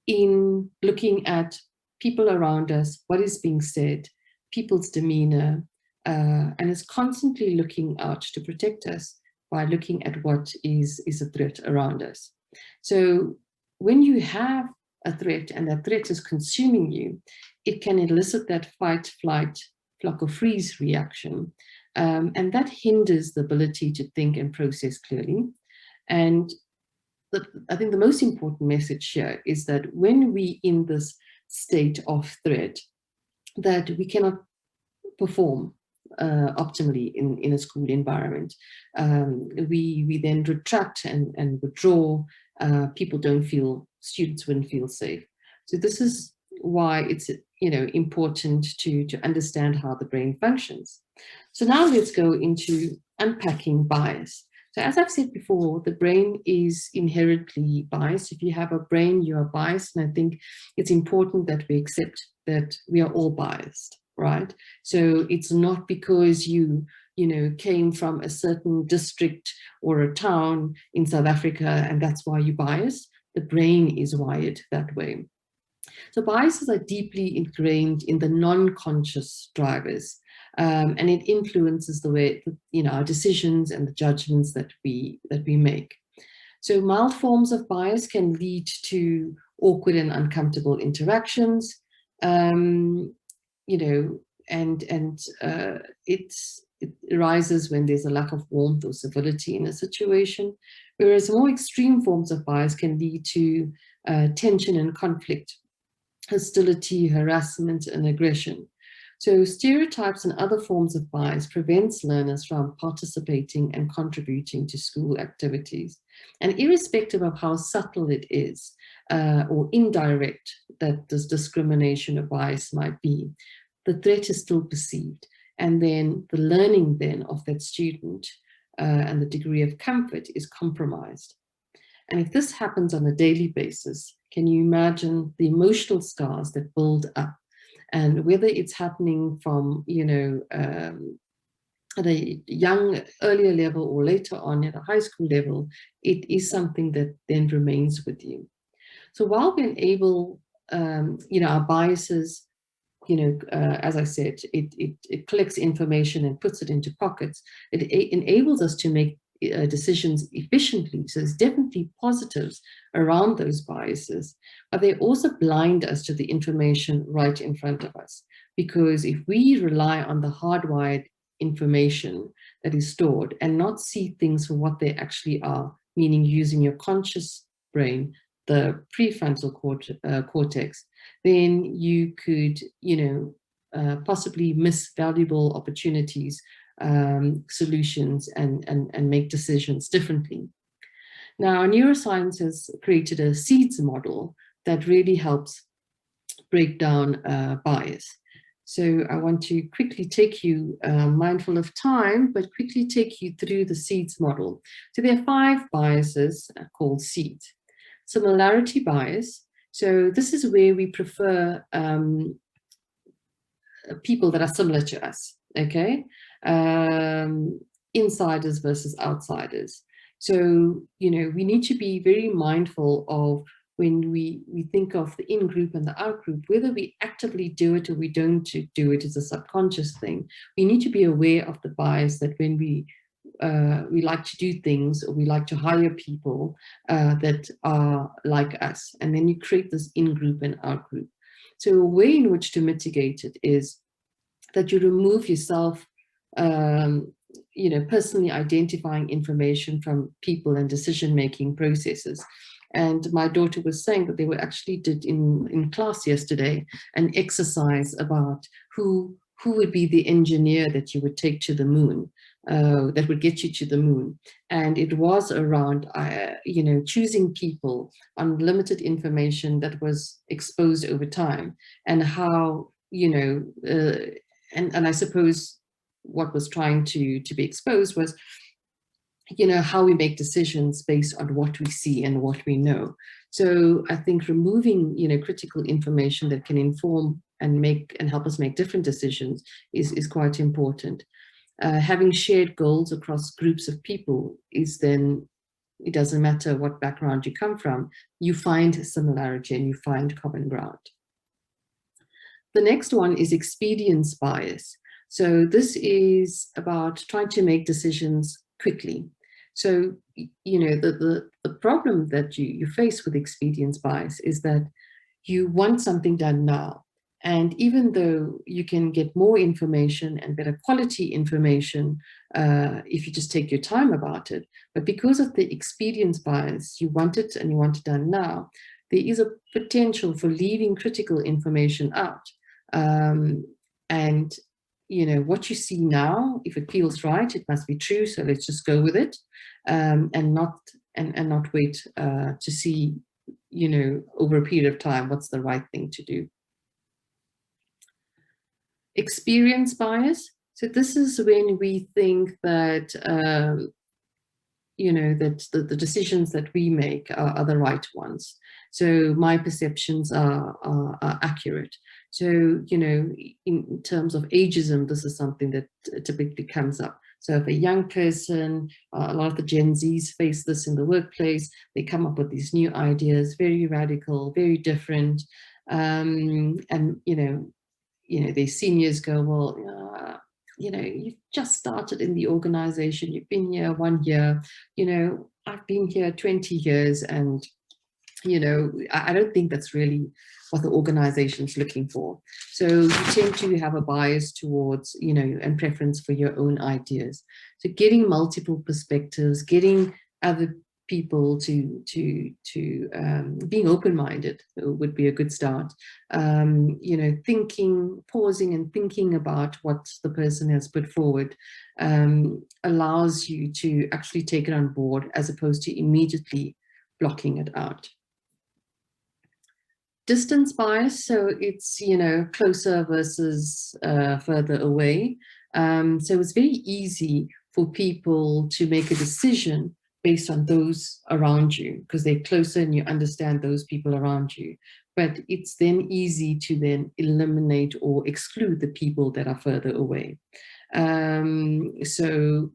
in looking at people around us, what is being said, people's demeanor, and is constantly looking out to protect us by looking at what is a threat around us. So when you have a threat and that threat is consuming you, it can elicit that fight, flight, flock or freeze reaction. And that hinders the ability to think and process clearly. And I think the most important message here is that when we in this state of threat, that we cannot perform optimally in a school environment. We then retract and withdraw. People don't feel, students wouldn't feel safe. So this is why it's important to understand how the brain functions. So now let's go into unpacking bias. So as I've said before, the brain is inherently biased. If you have a brain, you are biased. And I think it's important that we accept that we are all biased, right? So it's not because you came from a certain district or a town in South Africa and that's why you're biased. The brain is wired that way. So biases are deeply ingrained in the non-conscious drivers, and it influences the way our decisions and the judgments that we make. So mild forms of bias can lead to awkward and uncomfortable interactions, and it arises when there's a lack of warmth or civility in a situation, whereas more extreme forms of bias can lead to tension and conflict, hostility, harassment, and aggression. So stereotypes and other forms of bias prevents learners from participating and contributing to school activities. And irrespective of how subtle it is or indirect that this discrimination or bias might be, the threat is still perceived. And then the learning then of that student and the degree of comfort is compromised. And if this happens on a daily basis, can you imagine the emotional scars that build up? And whether it's happening from, at a young, earlier level or later on at a high school level, it is something that then remains with you. So while we enable, our biases, as I said, it collects information and puts it into pockets. It enables us to make decisions efficiently. So there's definitely positives around those biases, but they also blind us to the information right in front of us. Because if we rely on the hardwired information that is stored and not see things for what they actually are, meaning using your conscious brain, the prefrontal cortex, then you could, possibly miss valuable opportunities, solutions, and make decisions differently. Now, neuroscience has created a seeds model that really helps break down bias. So I want to quickly take you, mindful of time, but quickly take you through the SEEDS model. So there are 5 biases called SEEDS. Similarity bias. So this is where we prefer people that are similar to us, okay? Insiders versus outsiders. So, you know, we need to be very mindful of when we think of the in-group and the out-group, whether we actively do it or we don't do it is a subconscious thing. We need to be aware of the bias that when we like to do things, or we like to hire people that are like us, and then you create this in-group and out-group. So a way in which to mitigate it is that you remove yourself, you know, personally identifying information from people and decision-making processes. And my daughter was saying that they were actually did in class yesterday an exercise about who would be the engineer that you would take to the moon, that would get you to the moon. And it was around, you know, choosing people on limited information that was exposed over time, and how, you know, and I suppose what was trying to be exposed was, you know, how we make decisions based on what we see and what we know. So I think removing, you know, critical information that can inform and help us make different decisions is quite important. Having shared goals across groups of people is then, it doesn't matter what background you come from, you find similarity and you find common ground. The next one is expedience bias. So this is about trying to make decisions quickly. So, you know, the problem that you face with expedience bias is that you want something done now. And even though you can get more information and better quality information if you just take your time about it, but because of the expedience bias, you want it and you want it done now, there is a potential for leaving critical information out. And you know, what you see now, if it feels right, it must be true. So let's just go with it, and not wait to see, you know, over a period of time, what's the right thing to do. Experience bias. So this is when we think that, you know, that the decisions that we make are the right ones. So my perceptions are accurate. So, you know, in terms of ageism, this is something that typically comes up. So if a young person, a lot of the Gen Zs face this in the workplace, they come up with these new ideas, very radical, very different. And, you know, their seniors go, well, you know, you've just started in the organization, you've been here 1 year, you know, I've been here 20 years, and, you know, I don't think that's really what the organization's looking for. So you tend to have a bias towards, you know, and preference for your own ideas. So getting multiple perspectives, getting other people to being open-minded would be a good start. You know, pausing and thinking about what the person has put forward allows you to actually take it on board, as opposed to immediately blocking it out. Distance bias, so it's, you know, closer versus further away. So it's very easy for people to make a decision based on those around you, because they're closer and you understand those people around you. But it's then easy to then eliminate or exclude the people that are further away. So,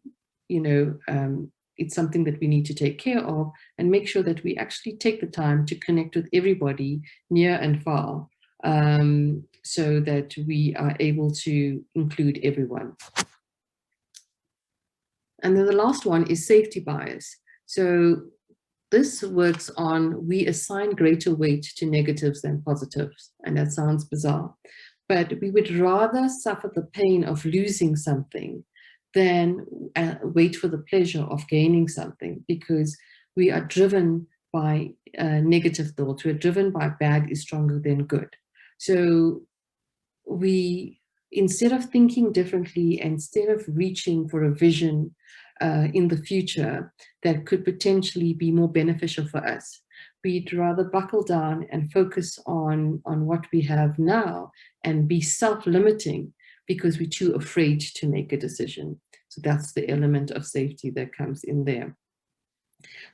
you know, it's something that we need to take care of and make sure that we actually take the time to connect with everybody near and far, so that we are able to include everyone. And then the last one is safety bias. So this works on, we assign greater weight to negatives than positives. And that sounds bizarre, but we would rather suffer the pain of losing something than wait for the pleasure of gaining something, because we are driven by negative thoughts. We're driven by bad is stronger than good. So we, instead of thinking differently, instead of reaching for a vision in the future that could potentially be more beneficial for us, we'd rather buckle down and focus on what we have now and be self-limiting because we're too afraid to make a decision. So that's the element of safety that comes in there.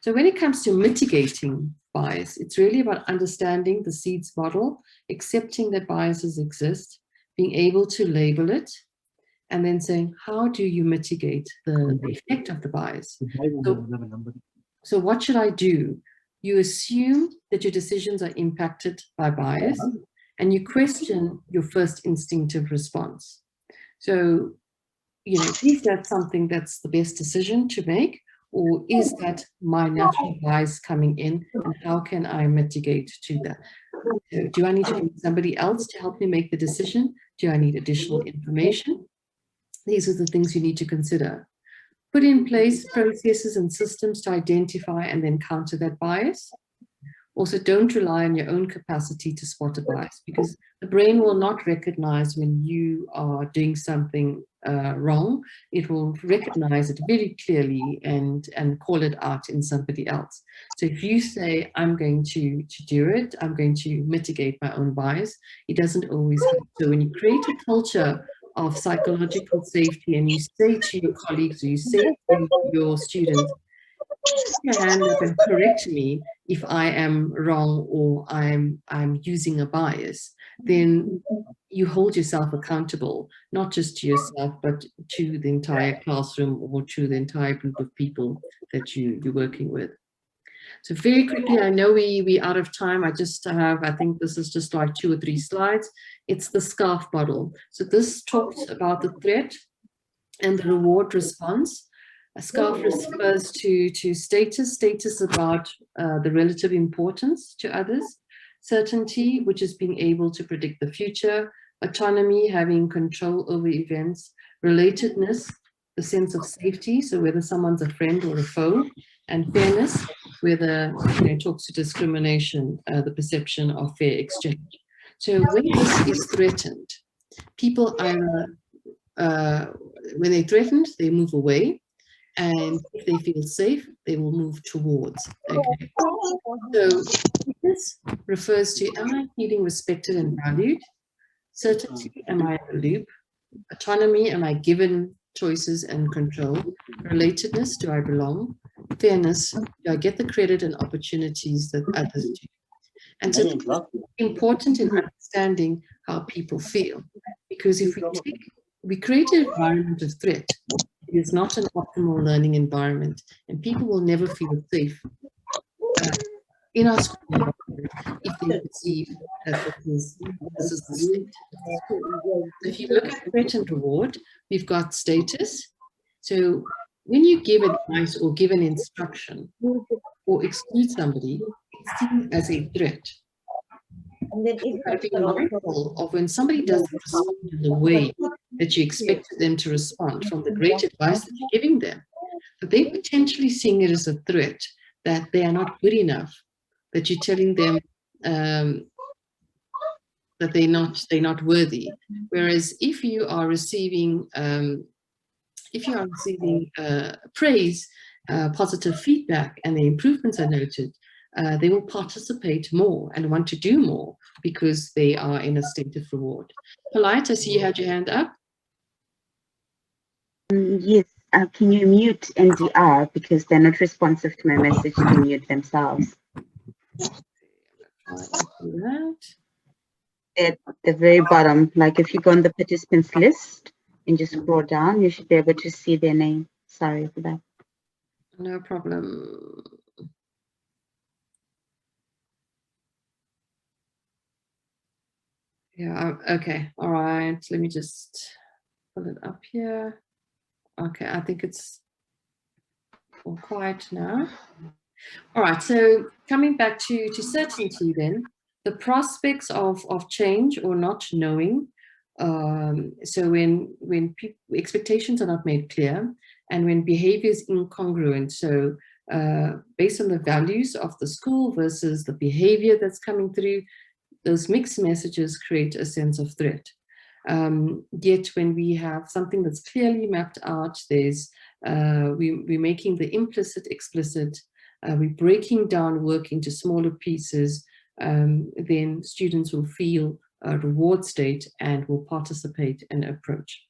So when it comes to mitigating bias, it's really about understanding the seeds model, accepting that biases exist, being able to label it, and then saying, how do you mitigate the effect of the bias? So what should I do? You assume that your decisions are impacted by bias, and you question your first instinctive response. So, you know, is that something that's the best decision to make? Or is that my natural bias coming in, and how can I mitigate to that? So do I need to get somebody else to help me make the decision? Do I need additional information? These are the things you need to consider. Put in place processes and systems to identify and then counter that bias. Also, don't rely on your own capacity to spot a bias, because the brain will not recognize when you are doing something wrong. It will recognize it very clearly and call it out in somebody else. So if you say, I'm going to do it, I'm going to mitigate my own bias, it doesn't always help. So when you create a culture of psychological safety and you say to your colleagues, or you say to your students, put your hand up and correct me if I am wrong or I'm using a bias, then you hold yourself accountable, not just to yourself, but to the entire classroom or to the entire group of people that you're working with. So very quickly, I know we're out of time. I just have, I think this is just like 2 or 3 slides. It's the SCARF model. So this talks about the threat and the reward response. A SCARF refers to status. Status about the relative importance to others. Certainty, which is being able to predict the future. Autonomy, having control over events. Relatedness, the sense of safety, so whether someone's a friend or a foe. And fairness, whether it talks to discrimination, the perception of fair exchange. So when this is threatened, people either, when they're threatened, they move away. And if they feel safe, they will move towards. Okay. So this refers to, am I feeling respected and valued? Certainty, am I in the loop? Autonomy, am I given choices and control? Relatedness, do I belong? Fairness, do I get the credit and opportunities that others do? And so it's important in understanding how people feel, because if we create an environment of threat, it is not an optimal learning environment, and people will never feel safe in our school environment if they perceive that this is the state. If you look at threat and reward, we've got status. So when you give advice or give an instruction or exclude somebody, it's seen as a threat. You've got to be mindful of when somebody doesn't respond in the way that you expected them to respond from the great advice that you're giving them. But they're potentially seeing it as a threat, that they are not good enough, that you're telling them that they're not worthy. Whereas if you are receiving praise, positive feedback, and the improvements are noted, they will participate more and want to do more because they are in a state of reward. Polite, I see you had your hand up.
Yes, can you mute NDR because they're not responsive to my message to mute themselves? At the very bottom, like if you go on the participants list and just scroll down, you should be able to see their name. Sorry for that.
No problem. Yeah, okay, all right. Let me just pull it up here. Okay, I think it's all quiet now. All right, so coming back to certainty then, the prospects of change or not knowing. So when expectations are not made clear and when behavior is incongruent, so based on the values of the school versus the behavior that's coming through, those mixed messages create a sense of threat. Yet when we have something that's clearly mapped out, there's we're making the implicit explicit, we're breaking down work into smaller pieces, then students will feel a reward state and will participate and approach.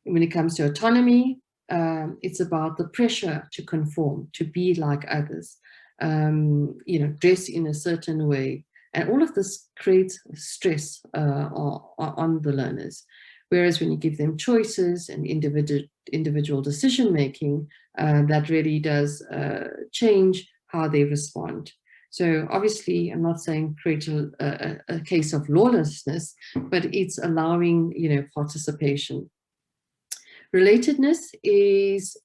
When it comes to autonomy, it's about the pressure to conform, to be like others, dress in a certain way. And all of this creates stress on the learners. Whereas when you give them choices and individual decision-making, that really does change how they respond. So obviously, I'm not saying create a case of lawlessness, but it's allowing, participation. Relatedness is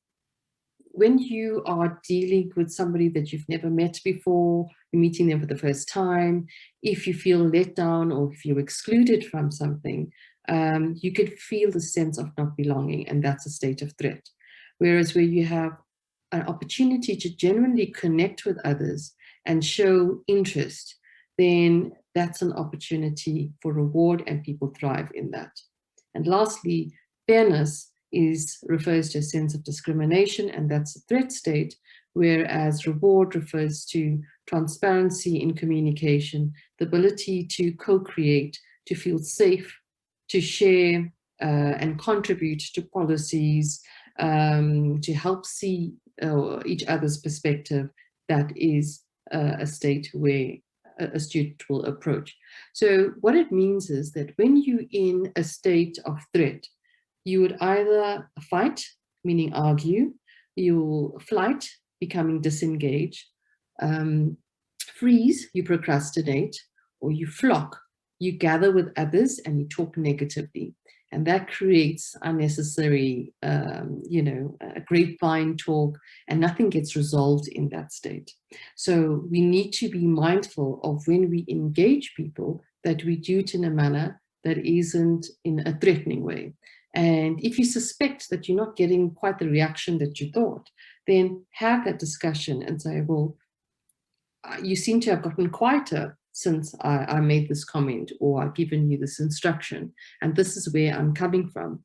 when you are dealing with somebody that you've never met before, you're meeting them for the first time, if you feel let down or if you're excluded from something, you could feel the sense of not belonging, and that's a state of threat. Whereas where you have an opportunity to genuinely connect with others and show interest, then that's an opportunity for reward, and people thrive in that. And lastly, fairness refers to a sense of discrimination, and that's a threat state, whereas reward refers to transparency in communication, the ability to co-create, to feel safe, to share and contribute to policies, to help see each other's perspective. That is a state where a student will approach. So what it means is that when you're in a state of threat, you would either fight, meaning argue, you flight, becoming disengaged, freeze, you procrastinate, or you flock, you gather with others and you talk negatively. And that creates unnecessary, a grapevine talk, and nothing gets resolved in that state. So we need to be mindful of when we engage people that we do it in a manner that isn't in a threatening way. And if you suspect that you're not getting quite the reaction that you thought, then have that discussion and say, well, you seem to have gotten quieter since I made this comment, or I've given you this instruction, and this is where I'm coming from.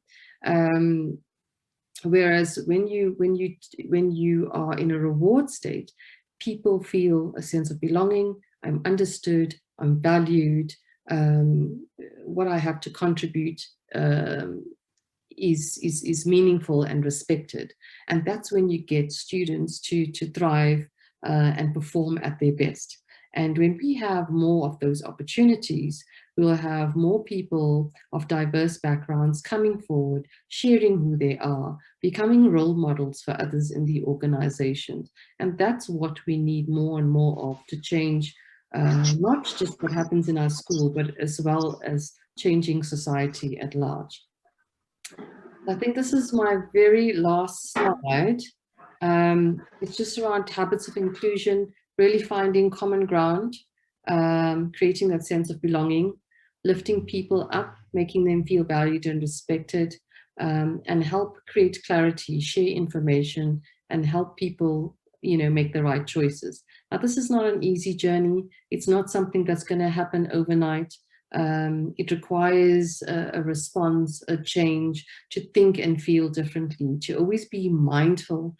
Whereas when you are in a reward state, people feel a sense of belonging. I'm understood, I'm valued, what I have to contribute is meaningful and respected. And that's when you get students to thrive and perform at their best. And when we have more of those opportunities, we will have more people of diverse backgrounds coming forward, sharing who they are, becoming role models for others in the organization. And that's what we need more and more of to change not just what happens in our school, but as well as changing society at large. I think this is my very last slide. It's just around habits of inclusion, really finding common ground, creating that sense of belonging, lifting people up, making them feel valued and respected, and help create clarity, share information, and help people, make the right choices. Now, this is not an easy journey. It's not something that's going to happen overnight. It requires a response, a change, to think and feel differently, to always be mindful,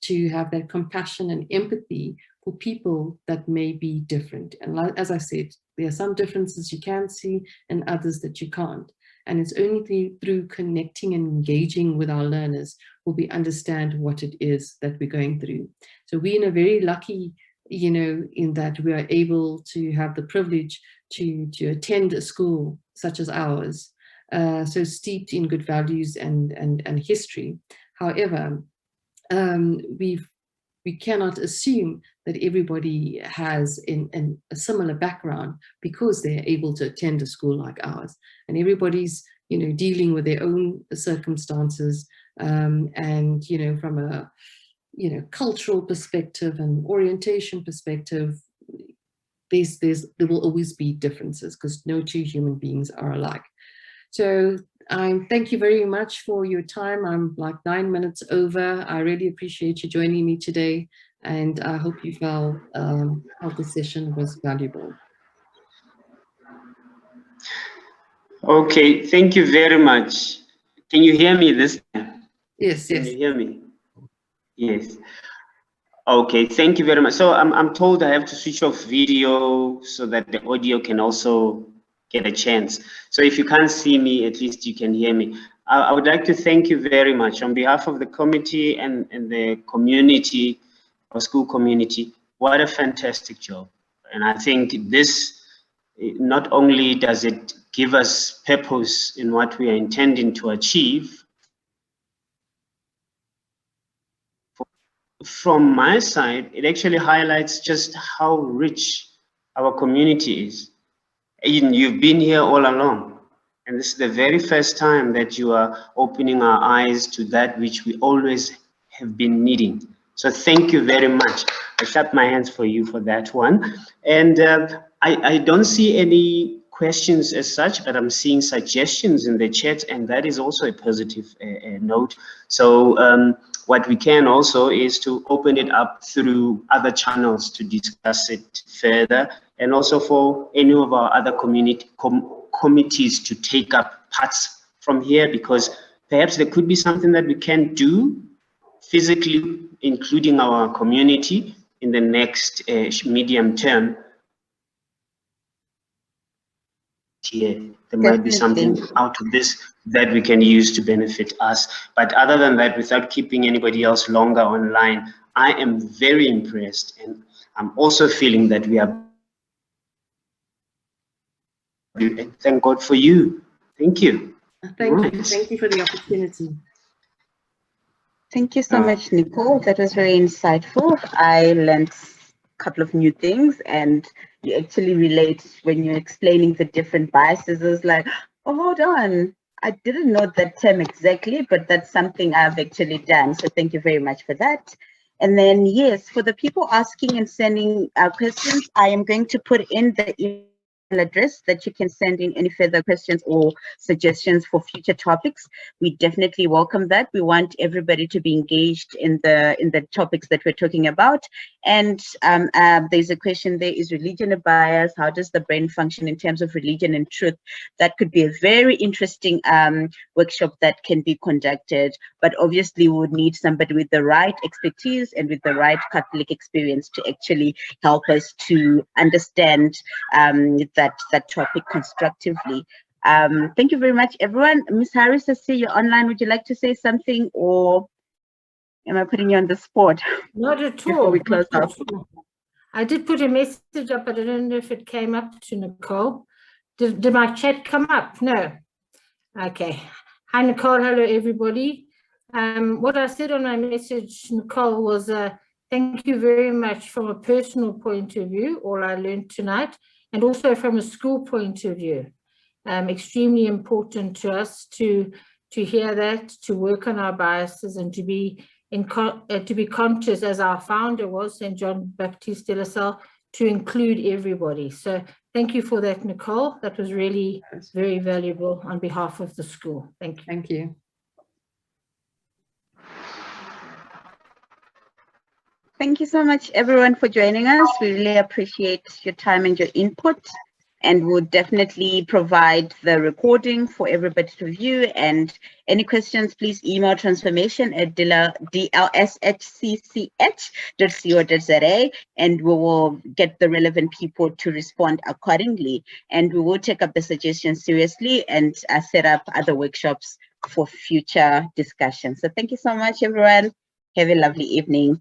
to have that compassion and empathy for people that may be different. And as I said, there are some differences you can see and others that you can't. And it's only through connecting and engaging with our learners will we understand what it is that we're going through. So we're in a very lucky, in that we are able to have the privilege to attend a school such as ours, so steeped in good values and history. However, we cannot assume that everybody has a similar background because they're able to attend a school like ours, and everybody's dealing with their own circumstances, and from a cultural perspective and orientation perspective, there will always be differences because no two human beings are alike. So thank you very much for your time. I'm like 9 minutes over. I really appreciate you joining me today, and I hope you felt how the session was valuable.
Okay, thank you very much. Can you hear me this time?
Yes, yes.
Can you hear me? Yes. Okay, thank you very much. So I'm told I have to switch off video so that the audio can also get a chance. So if you can't see me, at least you can hear me. I would like to thank you very much on behalf of the committee and the community, our school community. What a fantastic job. And I think this, not only does it give us purpose in what we are intending to achieve, from my side, it actually highlights just how rich our community is. You've been here all along, and this is the very first time that you are opening our eyes to that which we always have been needing. So thank you very much. I clap my hands for you for that one. And I don't see any questions as such, but I'm seeing suggestions in the chat, and that is also a positive note. So what we can also is to open it up through other channels to discuss it further, and also for any of our other committees to take up parts from here, because perhaps there could be something that we can do physically, including our community in the next medium term. Here, there might be something out of this that we can use to benefit us. But other than that, without keeping anybody else longer online, I am very impressed, and I'm also feeling that we are. Thank God for you. Thank you.
Thank you. Thank you for the opportunity.
Thank you so much, Nicole. That was very insightful. I learned a couple of new things, and you actually relate when you're explaining the different biases. It's like, oh, hold on. I didn't know that term exactly, but that's something I've actually done. So thank you very much for that. And then, yes, for the people asking and sending questions, I am going to put in the email address that you can send in any further questions or suggestions for future topics. We definitely welcome that. We want everybody to be engaged in the topics that we're talking about. And there's a question there: is religion a bias? How does the brain function in terms of religion and truth? That could be a very interesting workshop that can be conducted, but obviously we would need somebody with the right expertise and with the right Catholic experience to actually help us to understand that topic constructively. Thank you very much, everyone. Ms. Harris, I see you're online. Would you like to say something, or am I putting you on the spot?
Not at all.
Before we close off.
I did put a message up, but I don't know if it came up to Nicole. Did my chat come up? No. Okay. Hi, Nicole. Hello, everybody. What I said on my message, Nicole, was thank you very much from a personal point of view, all I learned tonight, and also from a school point of view. Extremely important to us to hear that, to work on our biases, and to be conscious, as our founder was, St. John Baptiste de la Salle, to include everybody. So thank you for that, Nicole. That was really very valuable on behalf of the school. Thank you.
Thank you.
Thank you so much, everyone, for joining us. We really appreciate your time and your input, and we'll definitely provide the recording for everybody to view. And any questions, please email transformation@dlshcch.co.za, and we will get the relevant people to respond accordingly. And we will take up the suggestions seriously and set up other workshops for future discussions. So thank you so much, everyone. Have a lovely evening.